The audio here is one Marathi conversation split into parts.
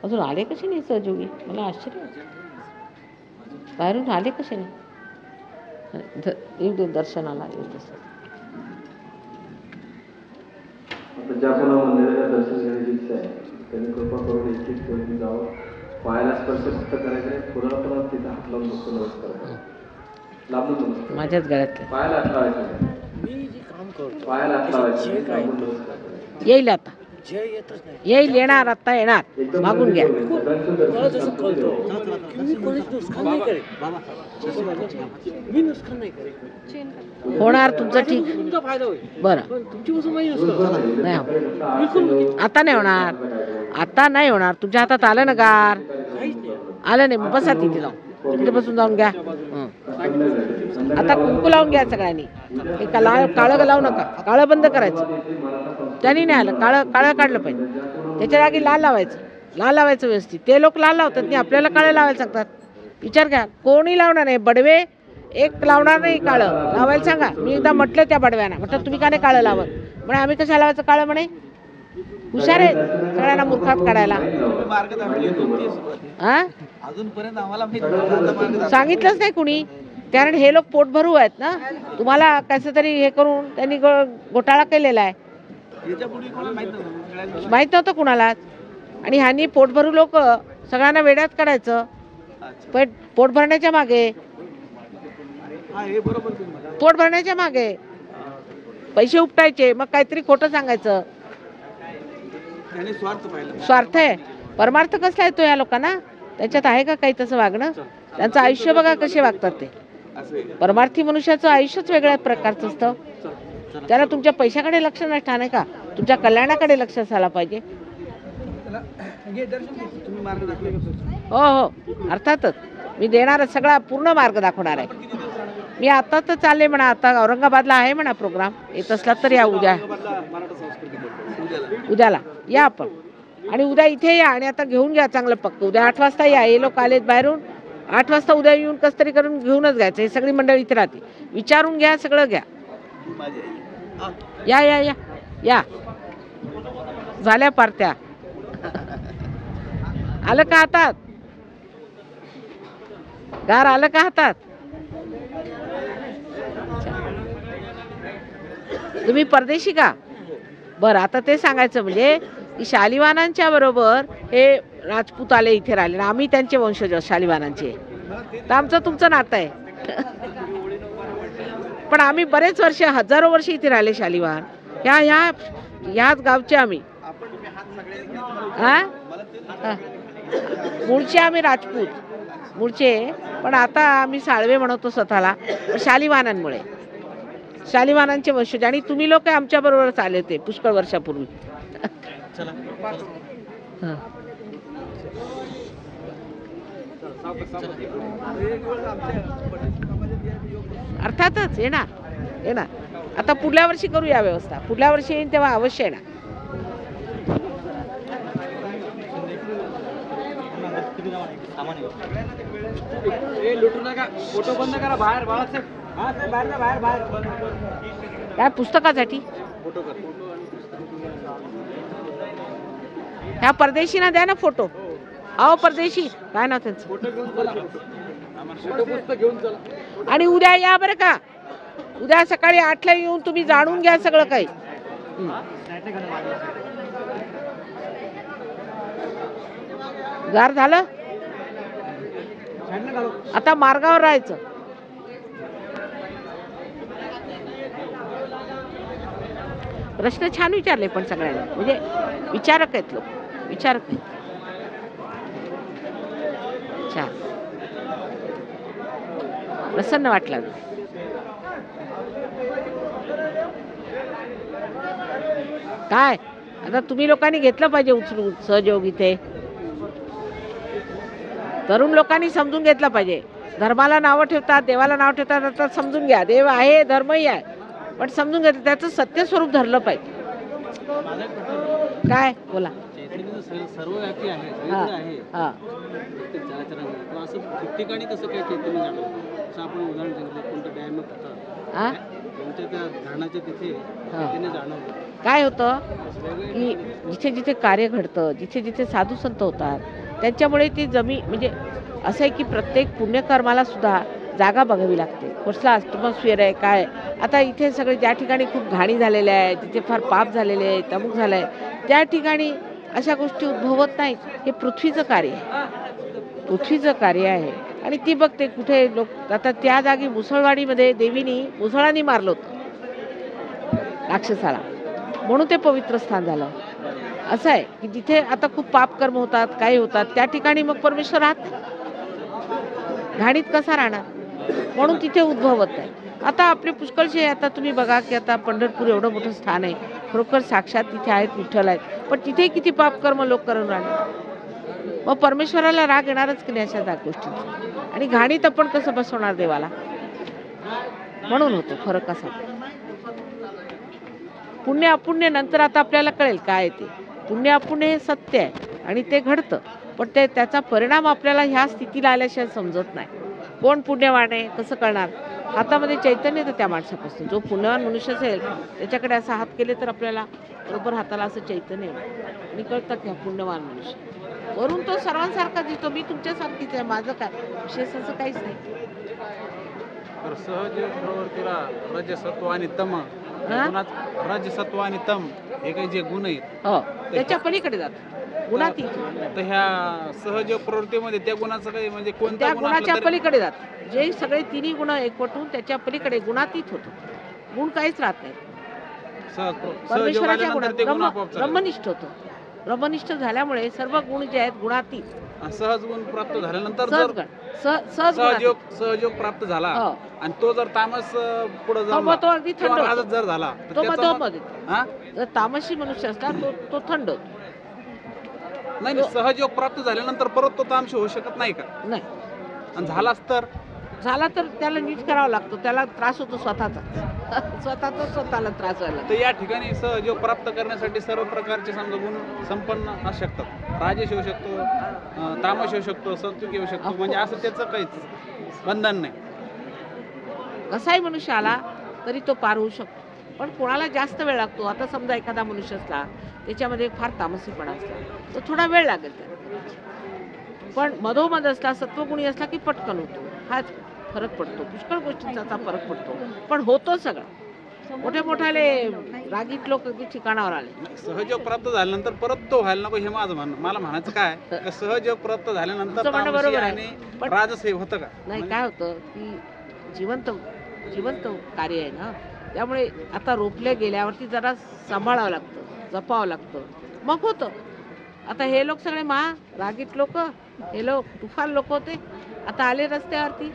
अजून आले कसे नाही सहयोगी? मला आश्चर्य वाटलं. बाहेरून आले कसे नाही? येऊ दे दर्शनाला येऊ तसं. ज्या कोणा मंदिराला दर्शन घेण्याची इच्छा आहे त्यांनी कृपा करून एक ठिकाणी जावं, पायाला स्पर्श फक्त करायचं आहे, पुन्हा तिथे हात लावून नको नमस्कार करा. लांबून नमस्कार माझ्याच गळ्यातले पायाला हात लावायचं, मी जे काम करतो पायाला हात लावायचं, लांबून नमस्कार करायचं. येईल आता, येईल, येणार, आता येणार, मागून घ्या. होणार तुमचं ठीक. बरं आता नाही होणार, आता नाही होणार. तुमच्या हातात आलं ना गार, आलं नाही, बसा तिथे जाऊन, तिथे बसून जाऊन घ्या. आता कुंकू लावून घ्या सगळ्यांनी. हे काळं लावू नका, काळं बंद करायचं. त्यांनी नाही आलं, काळं काढलं पाहिजे. त्याच्या जागी लाल लावायचं, लाल लावायचं व्यवस्थित. ते लोक लाल लावतात नाही, आपल्याला काळं लावायला सांगतात. विचार घ्या, कोणी लावणार नाही. बडवे एक लावणार नाही, काळं लावायला सांगा. मी एकदा म्हटलं त्या बडव्यांना, म्हटलं तुम्ही का नाही काळं लावत? म्हणे आम्ही कसं लावायचं काळं? म्हणे हुशार आहे सगळ्यांना मूर्खात काढायला. हा सांगितलंच नाही कुणी, कारण हे लोक पोटभरू आहेत ना. तुम्हाला कसं तरी हे करून त्यांनी घोटाळा केलेला आहे, माहित नव्हतं कुणालाच. आणि ह्यांनी पोटभरू लोक सगळ्यांना वेड्यात काढायचं. पण पोट भरण्याच्या मागे, पोट भरण्याच्या मागे पैसे उपटायचे, मग काहीतरी खोटं सांगायचं. स्वार्थ आहे. परमार्थ कसला येतो या लोकांना? त्याच्यात आहे का काही तसं वागणं? त्यांचं आयुष्य बघा कसे वागतात ते. परमार्थी मनुष्याचं आयुष्यच वेगळ्या प्रकारचं असतं. त्याला तुमच्या पैशाकडे लक्ष नसणार नाही का, तुमच्या कल्याणाकडे लक्ष असायला पाहिजे. हो हो अर्थातच मी देणार, सगळा पूर्ण मार्ग दाखवणार आहे. मी आता तर चालले म्हणा, आता औरंगाबादला आहे म्हणा प्रोग्राम. येत असला तर या उद्याला या आपण. आणि उद्या इथे या आणि आता घेऊन घ्या चांगलं पक्क. उद्या 8 वाजता या. हे लोक आलेत बाहेरून, 8 वाजता उद्या येऊन कसं तरी करून घेऊनच घ्यायचं. हे सगळी मंडळी इथे राहते, विचारून घ्या, सगळं घ्या. या या या या झाल्या पार्ट्या. आलं का हातात गार? आलं का हातात? तुम्ही परदेशी का? बरं, आता ते सांगायचं म्हणजे की शालिवानांच्या बरोबर हे राजपूत आले, इथे राहिले. आम्ही त्यांचे वंशज शालिवानांचे, तर आमचं तुमचं नातं आहे. पण आम्ही बरेच वर्ष, हजारो वर्ष इथे राहिले शालिवान. ह्याच गावचे आम्ही. मूळचे आम्ही राजपूत मूळचे, पण आता आम्ही साळवे म्हणतो स्वतःला, शालिवानांमुळे. शालिवानांचे वंशज. आणि तुम्ही लोक आमच्या बरोबरच आले होते पुष्कळ वर्षापूर्वी. अर्थातच येणार येणार. आता पुढल्या वर्षी करूया व्यवस्था. पुढल्या वर्षी येईन तेव्हा अवश्य येणार. काय पुस्तकासाठी? ह्या परदेशीना द्या ना फोटो. अहो परदेशी काय नाव त्यांचं? आणि उद्या या बरं का. उद्या सकाळी 8ला येऊन तुम्ही जाणून घ्या सगळं काही. गार झालं, आता मार्गावर राहायचं. प्रश्न छान विचारले पण सगळ्यांना, म्हणजे विचारक आहेत लोक, विचारक आहेत. छान, प्रसन्न वाटलं. काय आता तुम्ही लोकांनी घेतलं पाहिजे उचलून सहयोग. इथे तरुण लोकांनी समजून घेतलं पाहिजे. धर्माला नावं ठेवतात, देवाला नाव ठेवतात. आता समजून घ्या, देव आहे, धर्मही आहे, पण समजून घेतात, त्याचं सत्य स्वरूप धरलं पाहिजे. काय बोला? सर्वव्यापी आहे, असं ठिकठिकाणी कसं काय चैतन्य जाणवतं? असं आपण उदाहरण सांगितलं, कोणतं डॅम होतं, त्या धरणाच्या तिथे चैतन्य जाणवतं. काय होतं की जिथे जिथे कार्य घडतं, जिथे जिथे साधू संत होतात, त्यांच्यामुळे ती म्हणजे असं आहे की प्रत्येक पुण्यकर्माला सुद्धा जागा बघावी लागते. कसला ॲटमॉस्फिअर आहे, काय आता इथे सगळे ज्या ठिकाणी खूप घाणी झालेल्या आहेत, जिथे फार पाप झालेले आहेत, अमुक झालं आहे, त्या ठिकाणी अशा गोष्टी उद्भवत नाहीत. हे पृथ्वीचं कार्य आहे, पृथ्वीचं कार्य आहे. आणि ती बघते कुठे लोक. आता त्या जागी मुसळवाडीमध्ये देवीनी मुसळाने मारलं होतं राक्षसाला, म्हणून ते पवित्र स्थान झालं. असं आहे की जिथे आता खूप पापकर्म होतात, काही होतात, त्या ठिकाणी मग परमेश्वर राहत नाही. घाणीत कसा राहणार? म्हणून तिथे उद्भवत नाही. आता आपले पुष्कळसे आता तुम्ही बघा की आता पंढरपूर एवढं मोठं स्थान आहे, खरोखर साक्षात तिथे आहेत, विठ्ठल आहेत, पण तिथे किती पापकर्म लोक करून राहिले. मग परमेश्वराला राग येणारच की नाही अशा गोष्टींचा. आणि घाणीत आपण कसं बसवणार देवाला? म्हणून होतो फरक असा. पुण्य अपुण्य नंतर आता आपल्याला कळेल काय ते. पुण्य अपुण्य हे सत्य आहे आणि ते घडतं, पण त्याचा परिणाम आपल्याला ह्या स्थितीला आल्याशिवाय समजत नाही. कोण पुण्यवान आहे कसं कळणार? हातामध्ये चैतन्य येतं त्या माणसापासून. जो पुण्यवान मनुष्य असेल त्याच्याकडे असा हात केले तर आपल्याला बरोबर हाताला असं चैतन्य येतं आणि कळतं की हा पुण्यवान मनुष्य. वरून तो सर्वांसारखा दिसतो. मी तुमच्यासारखीच आहे, माझं काय विशेष असं काहीच नाही. तर सहज प्रवृत्तीला रजसत्व आणि तम, रजसत्व आणि तम हे काही जे गुण आहेत हो, त्याच्या पलीकडे जातो गुणातीत. तर ह्या सहयोग प्रवृत्तीमध्ये त्या गुणाचं काही म्हणजे त्या कोणत्या गुणाच्या पलीकडे जात. जे सगळे तिन्ही गुण एकवटून त्याच्या पलीकडे गुणातीत होतो. गुण काहीच राहत नाही. परमेश्वराच्या गुणात ब्रह्मनिष्ठ होतो. ब्रह्मनिष्ठ झाल्यामुळे सर्व गुण जे आहेत गुणातीत. सहज गुण प्राप्त झाल्यानंतर सहयोग प्राप्त झाला आणि तो जर तामस पुढे जाऊन तो अगदी थंड जर झाला तो मधोमध. जर तामसी मनुष्य असला तो थंड होतो. नाही, सहयोग प्राप्त झाल्यानंतर परत तो तामशी होऊ शकत नाही का? नाही. आणि झालाच तर त्याला नीट करावं लागतं. त्याला त्रास होतो स्वतःचा स्वतःला त्रास व्हायला. तर या ठिकाणी सहयोग प्राप्त करण्यासाठी सर्व प्रकारचे समजा गुण संपन्न असू शकतात. राजेश होऊ शकतो, तामस होऊ शकतो, सात्विक येऊ शकतो, म्हणजे असं त्याचं काहीच बंधन नाही. कसाही मनुष्य आला तरी तो पार होऊ शकतो, पण कोणाला जास्त वेळ लागतो. आता समजा एखादा मनुष्य असला त्याच्यामध्ये फार तामसीपणा असला तर थोडा वेळ लागेल त्याला, पण मधोमध असला सत्वगुणी असला की पटकन होतो. हाच फरक पडतो. पुष्कळ गोष्टींचा फरक पडतो, पण होतो सगळं. मोठे मोठाले रागीत लोक अगदी ठिकाणावर आले. सहयोग प्राप्त झाल्यानंतर परत तो व्हायला नको हे माझं म्हणणं. मला म्हणायचं काय, सहयोग प्राप्त झाल्यानंतर बरोबर आहे, पण राजस हे होतं का? नाही, काय होतं की जिवंत कार्य आहे ना, त्यामुळे आता रोपले गेल्यावरती जरा सांभाळावं लागतं, जपावं लागतं, मग होतं. आता हे लोक सगळे रागीत लोक, हे लोक तुफान लोक होते, आता आले रस्त्यावरती.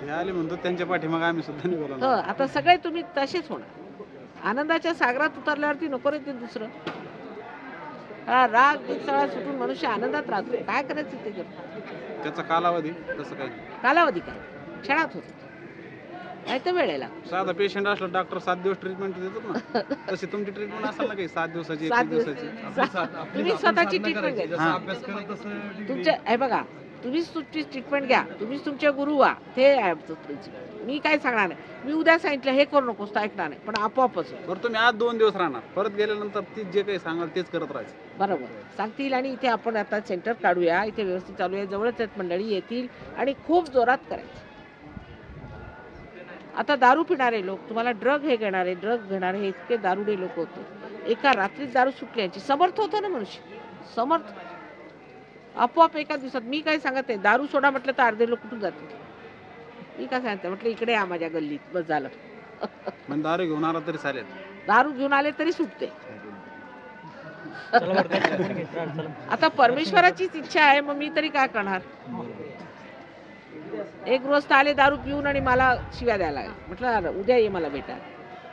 हे आले म्हणतो त्यांच्या पाठीमाग आम्ही सुद्धा निघालो. आता सगळे तुम्ही तसेच होणार. आनंदाच्या सागरात उतरल्यावरती नको रे ते दुसरं. राग सगळा सुटून मनुष्य आनंदात राहतो. काय करायचं ते करतो. त्याचा कालावधी तसं काही कालावधी काय क्षणात होतो, नाही तर वेळेला. साधा पेशंट असला डॉक्टर 7 दिवस ट्रीटमेंट देतात ना, तशी तुमची ट्रीटमेंट असेल ना काही 7 दिवसाची 1 दिवसाची. तुम्ही स्वतःची ट्रीटमेंट घ्या. तुमच्या हे बघा, तुम्हीच तुमची ट्रीटमेंट घ्या, तुम्हीच तुमचे गुरु व्हा. ते मी काय सांगणार नाही. मी उद्या सांगितलं हे करू नकोस तर ऐकणार नाही, पण आपोआपच. बरं, तुम्ही आज 2 दिवस राहणार, परत गेल्यानंतर तीच जे काही सांगाल तेच करत राहायचं. बरोबर सांगतील. आणि इथे आपण आता सेंटर काढूया, इथे व्यवस्थित चालू आहे, जवळच आहेत मंडळी, येतील आणि खूप जोरात करायचं. आता दारू पिणारे लोक, तुम्हाला ड्रग घेणारे हे इतके दारुडे लोक होते. एका रात्रीत दारू सुटल्याची समर्थ होतं ना मनुष्य, समर्थ आपोआप एका दिवसात. मी काय सांगत आहे, दारू सोडा म्हटलं तर अर्धे लोक कुठून जातील. मी काय सांगते म्हटलं इकडे या माझ्या गल्लीत, बस झालं. दारू घेऊन आला तरी चालेल, दारू घेऊन आले तरी सुटते. आता परमेश्वराचीच इच्छा आहे, मग मी तरी काय करणार. एक रोज आले दारू पिऊन आणि मला शिव्या द्यायला लागले. म्हटलं उद्या ये मला भेटा.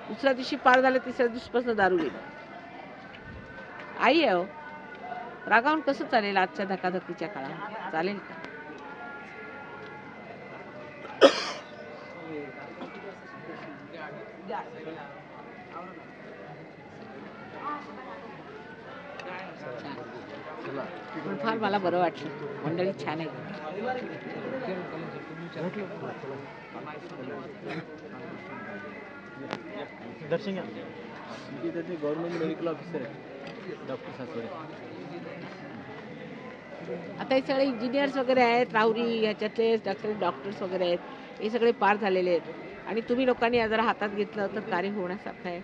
दुसऱ्या दिवशी पार झाले, तिसऱ्या दिवशीपासून दारू गेली. आई आहे, रागावून कसं चालेल आजच्या धकाधकीच्या काळात? चालेल का? पण फार मला बरं वाटलं, मंडळी छान आहे. दर्शन घ्या. तिथे ते गव्हर्नमेंट मेडिकल ऑफिसर आहे डॉक्टर सासवडे. आता हे सगळे इंजिनियर्स वगैरे आहेत, राहुरी ह्याच्यातले डॉक्टर्स वगैरे आहेत, हे सगळे पार झालेले आहेत आणि तुम्ही लोकांनी जर हातात घेतलं तर कार्य होण्यासारखं आहे.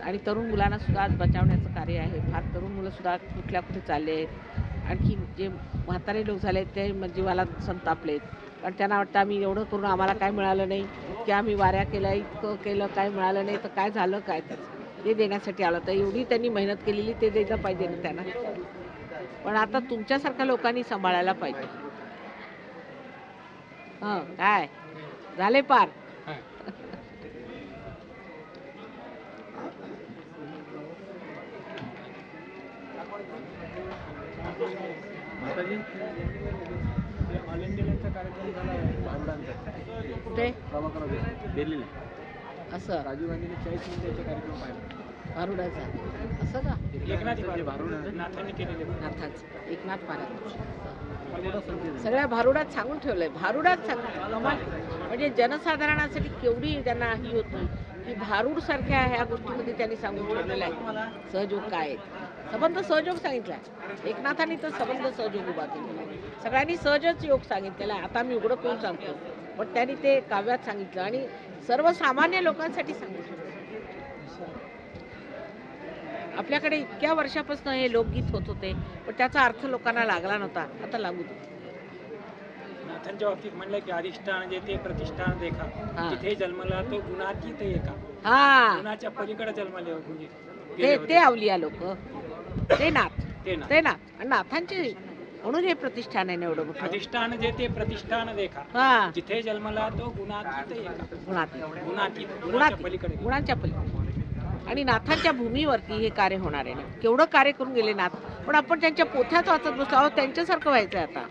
आणि तरुण मुलांना सुद्धा आज बचावण्याचं कार्य आहे. फार तरुण मुलं सुद्धा कुठल्या कुठे चालले आहेत. आणखी जे म्हातारे लोक झाले ते जीवाला संतापलेत, कारण त्यांना वाटतं आम्ही एवढं करून आम्हाला काय मिळालं नाही, की आम्ही वाऱ्या केल्या, इतकं केलं, काय मिळालं नाही, तर काय झालं काय त्याचं ते देण्यासाठी आलं. तर एवढी त्यांनी मेहनत केलेली ते द्यायला पाहिजे ना त्यांना. पण आता तुमच्यासारख्या लोकांनी सांभाळायला पाहिजे. काय झाले पार. माताजी ऑल इंडियाचा कार्यक्रम झाला भारुडांचा कुठे प्रभाकर दिल्लीला. असं राजीव गांधीने 40 मिनिटाचा कार्यक्रम पाहिला. भारुडाचा असं का. एकनाथ भारुड नाथांनी केलेले. नाथाच एकनाथ महाराज मोठा संकेत सगळ्या भारुडात सांगून ठेवलंय. भारुडात कमाल म्हणजे जनसाधारणासाठी केवढी त्यांना ही होती की भारूड सारख्या ह्या गोष्टीमध्ये त्यांनी सांगून ठेवलेलं आहे. सहयोग काय आहेत, संबंध सहयोग सांगितलाय. एकनाथांनी तर संबंध सहयोग उभा केलेला आहे. सगळ्यांनी सहजच योग सांगितलेला आहे. आता मी उघडं करून सांगतो, पण त्यांनी ते काव्यात सांगितलं आणि सर्वसामान्य लोकांसाठी सांगितलं. आपल्याकडे इतक्या वर्षापासून हे लोकगीत होत होते, पण त्याचा अर्थ लोकांना लागला नव्हता. आता लागू दे. नाथांच्या बाबतीत म्हणलं की अधिष्ठान जे ते प्रतिष्ठान देखा, तिथे जन्मला तो गुणातीत एका. हा गुणाच्या पलीकडे जन्मले ते अवलिया लोक, ते नाथ, ते नाथ. ते नाथ आणि नाथांचे म्हणून हे प्रतिष्ठान आहे एवढं मोठं. अधिष्ठान जे ते प्रतिष्ठान देखा, हा जिथे जन्मला तो गुणातीत एका. गुणातीत, गुणातीत गुणाच्या पलीकडे. गुणांच्या पलीकडे. आणि नाथांच्या भूमीवरती हे कार्य होणार आहे. केवढं कार्य करून गेले नाथ, पण आपण त्यांच्या पोथ्यात वाचत बसलो आहोत. त्यांच्यासारखं व्हायचंय आता.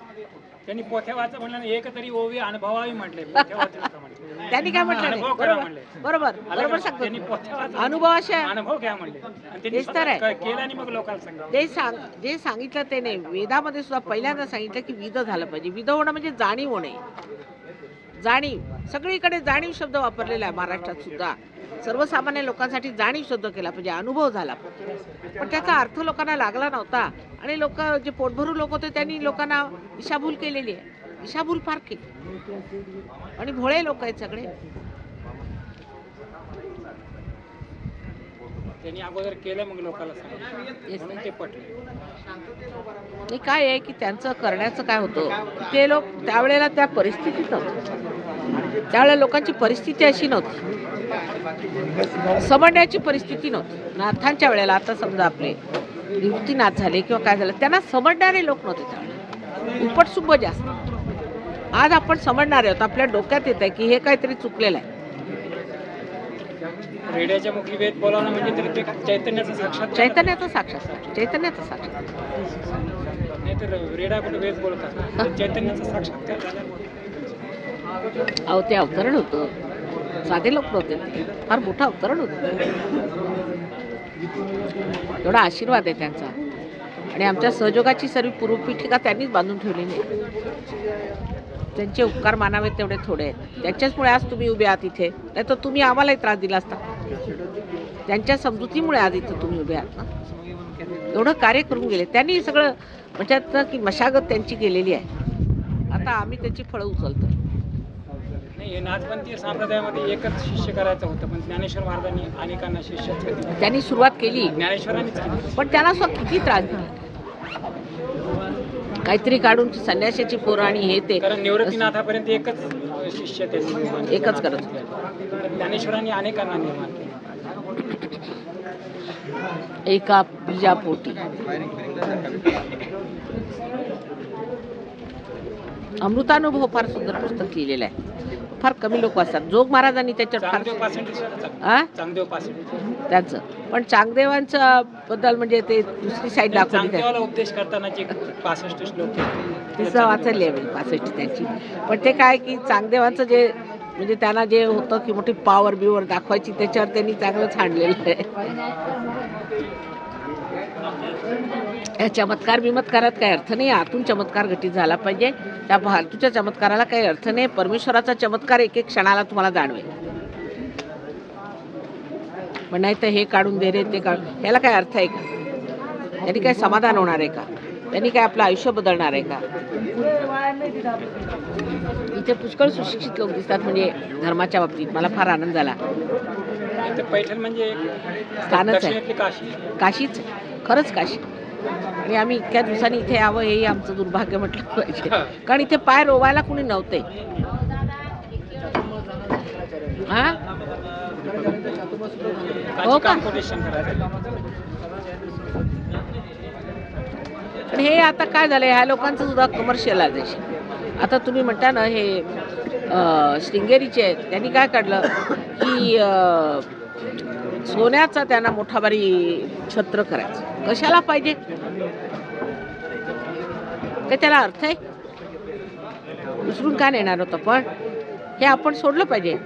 त्यांनी पोथ्या वाचा म्हणलं एक तरी ओवी अनुभवावी म्हटले. पोथ्या वाचू नका म्हटले. त्यांनी काय म्हटलं अनुभव करा म्हणले. बरोबर बरोबर त्यांनी सांगतो. पोथ्या वाचा, अनुभवाशिवाय अनुभव घ्या म्हणले. आणि त्यांनी तेच तर आहे. स्वतः केलं आणि मग लोकांना सांगा. ते जे सांगितलं ते नाही. वेदामध्ये सुद्धा पहिल्यांदा सांगितलं की विद झालं पाहिजे. विद होणं म्हणजे जाणीव होणे. जाणीव, सगळीकडे जाणीव शब्द वापरलेला आहे महाराष्ट्रात सुद्धा. सर्वसामान्य लोकांसाठी जाणीव शब्द केला पाहिजे, अनुभव झाला पाहिजे. पण त्याचा अर्थ लोकांना लागला नव्हता आणि लोक जे पोटभरू लोक होते त्यांनी लोकांना दिशाभूल केलेली आहे. दिशाभूल फार केली आणि भोळे लोक आहेत सगळे. त्यांनी अगोदर केलं मग लोकांना सांगितलं म्हणून ते पटले. आणि काय आहे की त्यांचं करण्याचं काय होतं, ते लोक त्यावेळेला त्या परिस्थितीत नव्हते. त्यावेळेला लोकांची परिस्थिती अशी नव्हती, समजण्याची परिस्थिती नव्हती. नाथांच्या वेळेला आता समजा आपले निवृत्तीनाथ झाले किंवा काय झालं, त्यांना समजणारे लोक नव्हते त्यावेळेला. उपटसुब्ब जास्त. आज आपण समजणारे आहोत. आपल्या डोक्यात येत आहे की हे काहीतरी चुकलेलं आहे. रेड्याच्या मुखी वेद बोलावणं म्हणजे तरी ते चैतन्याचा साक्षात. चैतन्याचा साक्षात, चैतन्याचा साक्षात. नाही तर रेडा कुठे वेद बोलत असतात, चैतन्याचा साक्षात्कार झाला. अहो ते अवतरण होतं, साधे लोक नव्हते ते. फार मोठं अवतरण होतं. एवढा आशीर्वाद आहे त्यांचा. आणि आमच्या सहयोगाची सर्व पूर्वपीठिका त्यांनीच बांधून ठेवलेली आहे. त्यांचे उपकार मानावेत तेवढे थोडे आहेत. त्यांच्याचमुळे आज तुम्ही उभे आहात इथे, नाही तर तुम्ही आम्हालाही त्रास दिला असता. त्यांच्या समजुतीमुळे आज इथे तुम्ही उभे आहात ना. एवढं कार्य करून गेले त्यांनी. सगळं म्हणजे की मशागत त्यांची केलेली आहे. आता आम्ही त्याची फळं उचलतो. नाही, हे नाथपंथीय संप्रदायामध्ये एकच शिष्य करायचं होतं, पण ज्ञानेश्वर महाराजांनी अनेकांना शिष्य केले. त्यांनी सुरुवात केली, ज्ञानेश्वरांनीच केली. पण त्यांना सुद्धा किती त्रास दिला. काहीतरी काढून संन्यासाची पोरं आणि हे ते, कारण निवृत्तीनाथापर्यंत एकच शिष्य त्यांनी एकच करत होते. ज्ञानेश्वरांनी अनेकांना निर्माण केले. एका बीजापोटी. अमृतानुभव फार सुंदर पुस्तक लिहिलेलं आहे. फार कमी लोक वाचतात. जोग महाराजांनी त्याच्यावर फार त्यांचं, पण चांगदेवांचं बद्दल म्हणजे ते दुसरी साईड दाखवली. उपदेश करताना 65 श्लोक तिचं वाचले आहे 65 त्यांची. पण ते काय की चांगदेवांचं जे म्हणजे त्यांना जे होतं की मोठी पॉवर बिवर दाखवायची, त्याच्यावर त्यांनी चांगलंच हाणलेलं आहे. या चमत्कार बिमत्कारात काही अर्थ नाही. आतून चमत्कार घटित झाला पाहिजे. त्या फालतूच्या चमत्काराला काही अर्थ नाही. परमेश्वराचा चमत्कार एक एक क्षणाला तुम्हाला जाणवेल. पण नाही तर हे काढून दे रे ते काढून, ह्याला काय अर्थ आहे का? त्यांनी काय समाधान होणार आहे का? त्यांनी काय आपलं आयुष्य बदलणार आहे का? इथे पुष्कळ सुशिक्षित लोक दिसतात, म्हणजे धर्माच्या बाबतीत मला फार आनंद झाला. इथे पैठण म्हणजे एक स्थानच आहे, दक्षिणेतली काशी. काशीच आहे, खरंच काशी. आणि आम्ही इतक्या दिवसांनी इथे यावं हेही आमचं दुर्भाग्य म्हटलं पाहिजे, कारण इथे पाय रोवायला कुणी नव्हते. हा हो का? कोटेशन करायचं. पण हे आता काय झालं, ह्या लोकांचं सुद्धा कमर्शियलायझेशन. आता तुम्ही म्हणता ना हे शृंगेरीचे आहेत, त्यांनी काय काढलं की सोन्याचा त्यांना मोठा भारी छत्र करायचं. कशाला पाहिजे? काय त्याला अर्थ आहे? उचलून का नेणार होतं? पण हे आपण सोडलं पाहिजे.